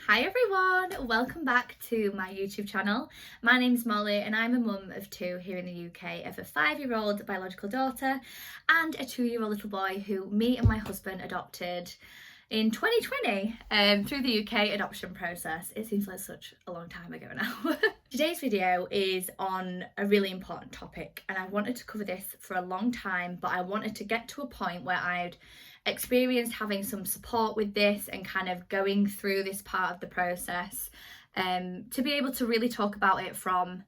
Hi everyone, welcome back to my YouTube channel. My name's Molly and I'm a mum of two here in the UK of a 5-year-old biological daughter and a 2-year-old little boy who me and my husband adopted in 2020 through the UK adoption process. It seems like such a long time ago now. Today's video is on a really important topic and I wanted to cover this for a long time, but I wanted to get to a point where I'd experienced having some support with this and kind of going through this part of the process to be able to really talk about it from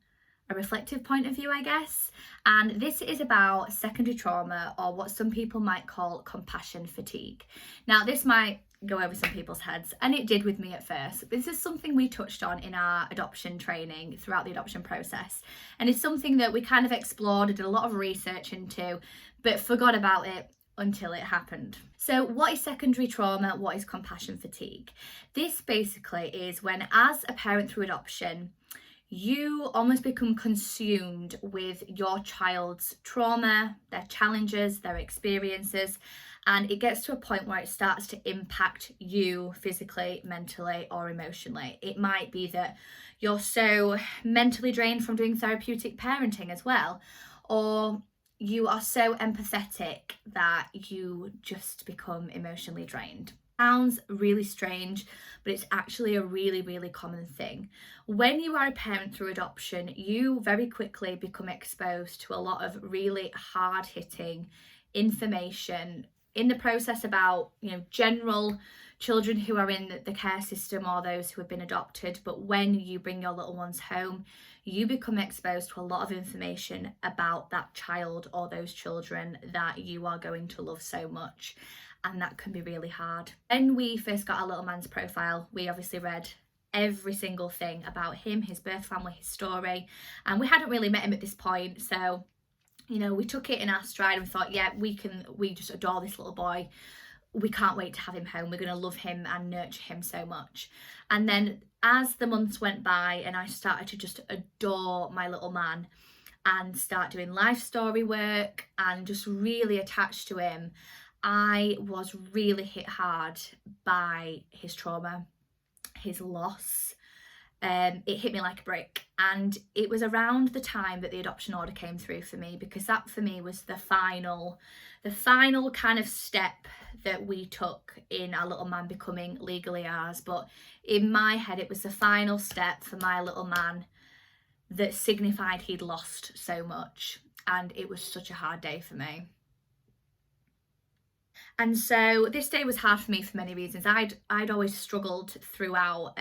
a reflective point of view, I guess. And this is about secondary trauma, or what some people might call compassion fatigue. Now, this might go over some people's heads, and it did with me at first. But this is something we touched on in our adoption training throughout the adoption process. And it's something that we kind of explored, did a lot of research into, but forgot about it until it happened. So what is secondary trauma? What is compassion fatigue? This basically is when, as a parent through adoption, you almost become consumed with your child's trauma, their challenges, their experiences, and it gets to a point where it starts to impact you physically, mentally, or emotionally. It might be that you're so mentally drained from doing therapeutic parenting as well, or you are so empathetic that you just become emotionally drained. Sounds really strange, but it's actually a really, really common thing. When you are a parent through adoption, you very quickly become exposed to a lot of really hard-hitting information in the process about, general children who are in the care system or those who have been adopted. But when you bring your little ones home, you become exposed to a lot of information about that child or those children that you are going to love so much. And that can be really hard. When we first got our little man's profile, we obviously read every single thing about him, his birth family, his story. And we hadn't really met him at this point. So, we took it in our stride and thought, yeah, we just adore this little boy. We can't wait to have him home. We're going to love him and nurture him so much. And then as the months went by and I started to just adore my little man and start doing life story work and just really attached to him, I was really hit hard by his trauma, his loss. It hit me like a brick, and it was around the time that the adoption order came through for me, because that for me was the final kind of step that we took in our little man becoming legally ours. But in my head, it was the final step for my little man that signified he'd lost so much, and it was such a hard day for me. And so this day was hard for me for many reasons. I'd always struggled throughout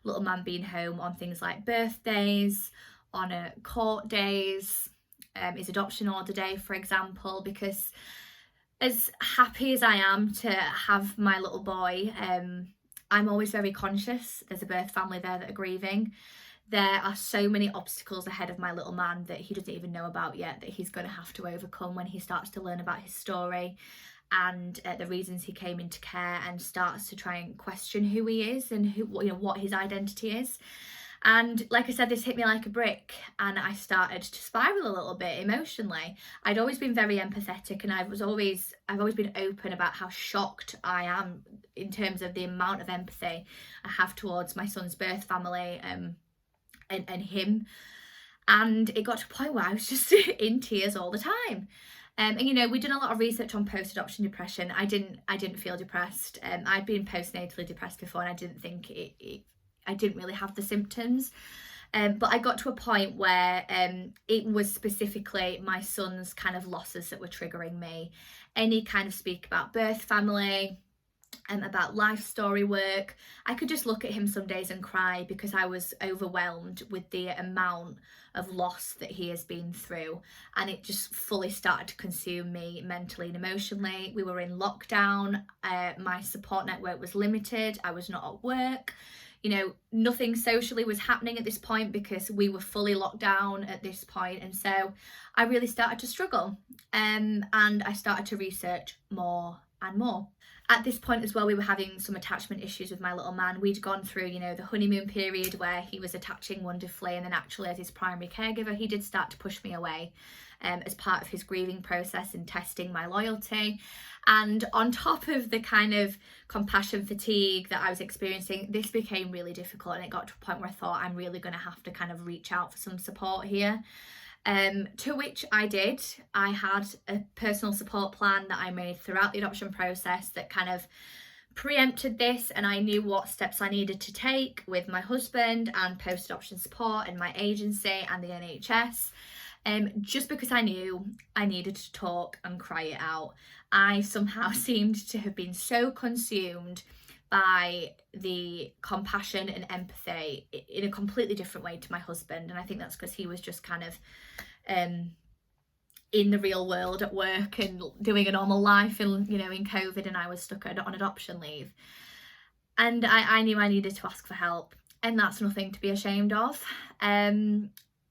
little man being home on things like birthdays, on court days, his adoption order day, for example, because as happy as I am to have my little boy, I'm always very conscious there's a birth family there that are grieving. There are so many obstacles ahead of my little man that he doesn't even know about yet, that he's going to have to overcome when he starts to learn about his story and the reasons he came into care, and starts to try and question who he is and what his identity is. And like I said, this hit me like a brick, and I started to spiral a little bit emotionally. I'd always been very empathetic, and I've always been open about how shocked I am in terms of the amount of empathy I have towards my son's birth family and him. And it got to a point where I was just in tears all the time. And we'd done a lot of research on post-adoption depression. I didn't feel depressed. I'd been postnatally depressed before, and I didn't think I didn't really have the symptoms. But I got to a point where it was specifically my son's kind of losses that were triggering me. Any kind of speak about birth family, about life story work, I could just look at him some days and cry because I was overwhelmed with the amount of loss that he has been through, and it just fully started to consume me mentally and emotionally. We were in lockdown, my support network was limited, I was not at work, nothing socially was happening at this point because we were fully locked down at this point. And so I really started to struggle, and I started to research more and more. At this point as well, we were having some attachment issues with my little man. We'd gone through, you know, the honeymoon period where he was attaching wonderfully, and then actually as his primary caregiver, he did start to push me away as part of his grieving process and testing my loyalty. And on top of the kind of compassion fatigue that I was experiencing, this became really difficult, and it got to a point where I thought I'm really going to have to kind of reach out for some support here. To which I did. I had a personal support plan that I made throughout the adoption process that kind of preempted this, and I knew what steps I needed to take with my husband and post-adoption support and my agency and the NHS. Just because I knew I needed to talk and cry it out. I somehow seemed to have been so consumed by the compassion and empathy in a completely different way to my husband, and I think that's because he was just kind of in the real world at work and doing a normal life, and you know, in COVID, and I was stuck on adoption leave, and I knew I needed to ask for help, and that's nothing to be ashamed of.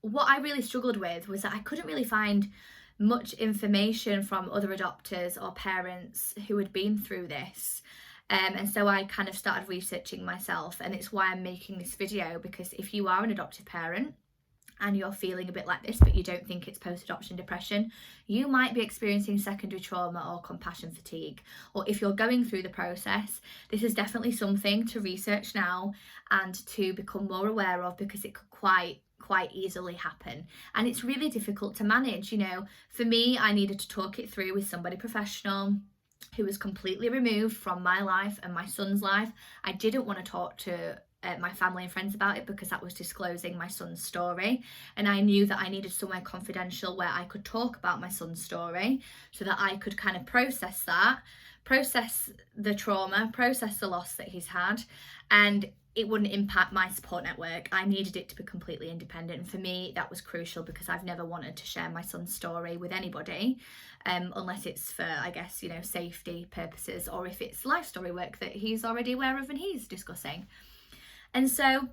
What I really struggled with was that I couldn't really find much information from other adopters or parents who had been through this. And so I kind of started researching myself, and it's why I'm making this video, because if you are an adoptive parent and you're feeling a bit like this, but you don't think it's post-adoption depression, you might be experiencing secondary trauma or compassion fatigue. Or if you're going through the process, this is definitely something to research now and to become more aware of, because it could quite easily happen, and it's really difficult to manage. You know, for me, I needed to talk it through with somebody professional who was completely removed from my life and my son's life. I didn't want to talk to my family and friends about it, because that was disclosing my son's story, and I knew that I needed somewhere confidential where I could talk about my son's story, so that I could kind of process the trauma, process the loss that he's had, and it wouldn't impact my support network. I needed it to be completely independent, and for me that was crucial, because I've never wanted to share my son's story with anybody, unless it's for, I guess, you know, safety purposes, or if it's life story work that he's already aware of and he's discussing. And so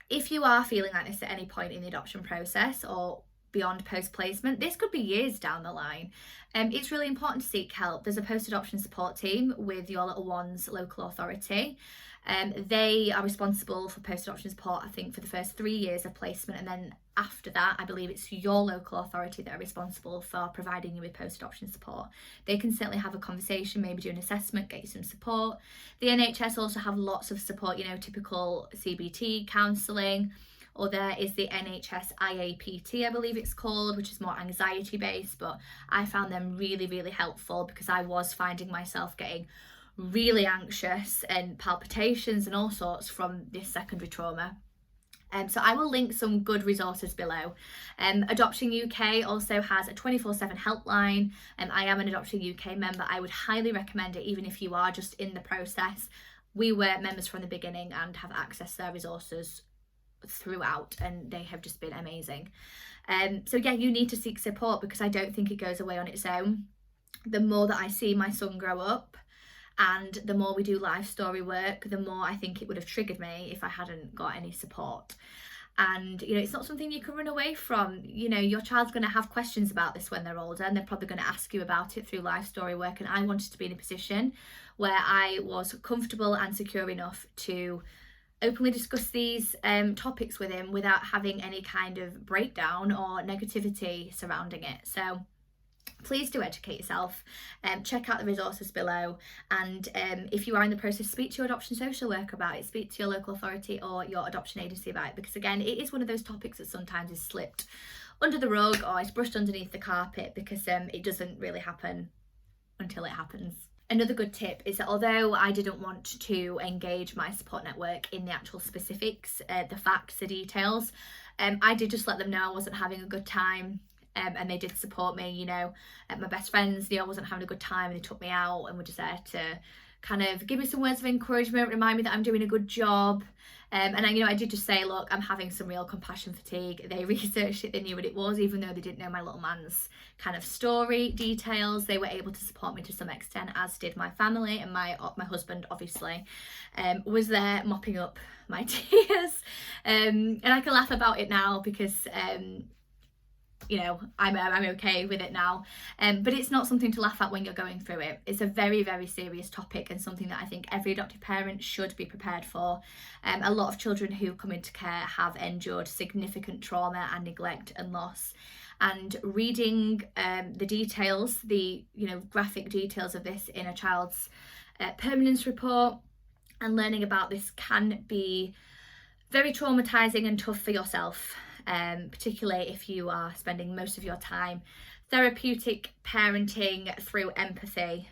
if you are feeling like this at any point in the adoption process or beyond post-placement, this could be years down the line. It's really important to seek help. There's a post-adoption support team with your little one's local authority. They are responsible for post-adoption support, I think, for the first 3 years of placement, and then after that, I believe it's your local authority that are responsible for providing you with post-adoption support. They can certainly have a conversation, maybe do an assessment, get you some support. The NHS also have lots of support, you know, typical CBT, counselling, or there is the NHS IAPT, I believe it's called, which is more anxiety based, but I found them really, really helpful, because I was finding myself getting really anxious and palpitations and all sorts from this secondary trauma. So I will link some good resources below. Adoption UK also has a 24/7 helpline, and I am an Adoption UK member. I would highly recommend it, even if you are just in the process. We were members from the beginning and have access to their resources throughout, and they have just been amazing. So yeah, you need to seek support, because I don't think it goes away on its own. The more that I see my son grow up, and the more we do life story work, the more I think it would have triggered me if I hadn't got any support. And you know, it's not something you can run away from. You know, your child's going to have questions about this when they're older, and they're probably going to ask you about it through life story work. And I wanted to be in a position where I was comfortable and secure enough to openly discuss these topics with him without having any kind of breakdown or negativity surrounding it. So please do educate yourself, check out the resources below, and if you are in the process, speak to your adoption social worker about it, speak to your local authority or your adoption agency about it, because again, it is one of those topics that sometimes is slipped under the rug or it's brushed underneath the carpet, because it doesn't really happen until it happens. Another good tip is that although I didn't want to engage my support network in the actual specifics, the facts, the details, I did just let them know I wasn't having a good time. And they did support me, you know. My best friends, I wasn't having a good time, and they took me out and were just there to kind of give me some words of encouragement, remind me that I'm doing a good job. And I did just say, look, I'm having some real compassion fatigue. They researched it, they knew what it was, even though they didn't know my little man's kind of story details. They were able to support me to some extent, as did my family, and my husband obviously was there mopping up my tears. And I can laugh about it now, because you know, I'm okay with it now. But it's not something to laugh at when you're going through it. It's a very, very serious topic and something that I think every adoptive parent should be prepared for. A lot of children who come into care have endured significant trauma and neglect and loss. And reading the details, the graphic details of this in a child's permanence report, and learning about this can be very traumatizing and tough for yourself, particularly if you are spending most of your time therapeutic parenting through empathy,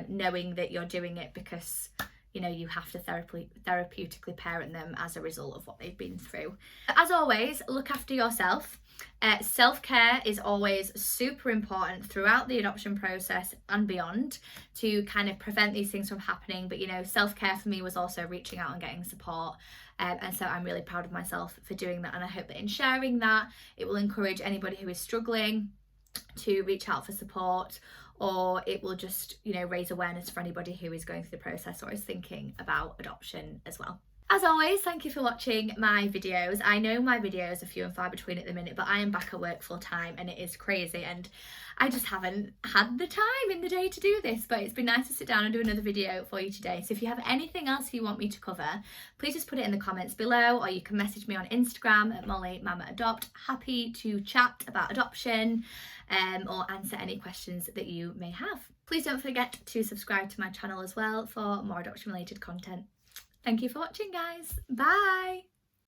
knowing that you're doing it because you have to therapeutically parent them as a result of what they've been through. As always, look after yourself. Self-care is always super important throughout the adoption process and beyond to kind of prevent these things from happening. But self-care for me was also reaching out and getting support. And so I'm really proud of myself for doing that, and I hope that in sharing that it will encourage anybody who is struggling to reach out for support, or it will just raise awareness for anybody who is going through the process or is thinking about adoption as well. As always, thank you for watching my videos. I know my videos are few and far between at the minute, but I am back at work full time and it is crazy, and I just haven't had the time in the day to do this, but it's been nice to sit down and do another video for you today. So if you have anything else you want me to cover, please just put it in the comments below, or you can message me on Instagram at MollyMamaAdopt. Happy to chat about adoption or answer any questions that you may have. Please don't forget to subscribe to my channel as well for more adoption related content. Thank you for watching, guys. Bye.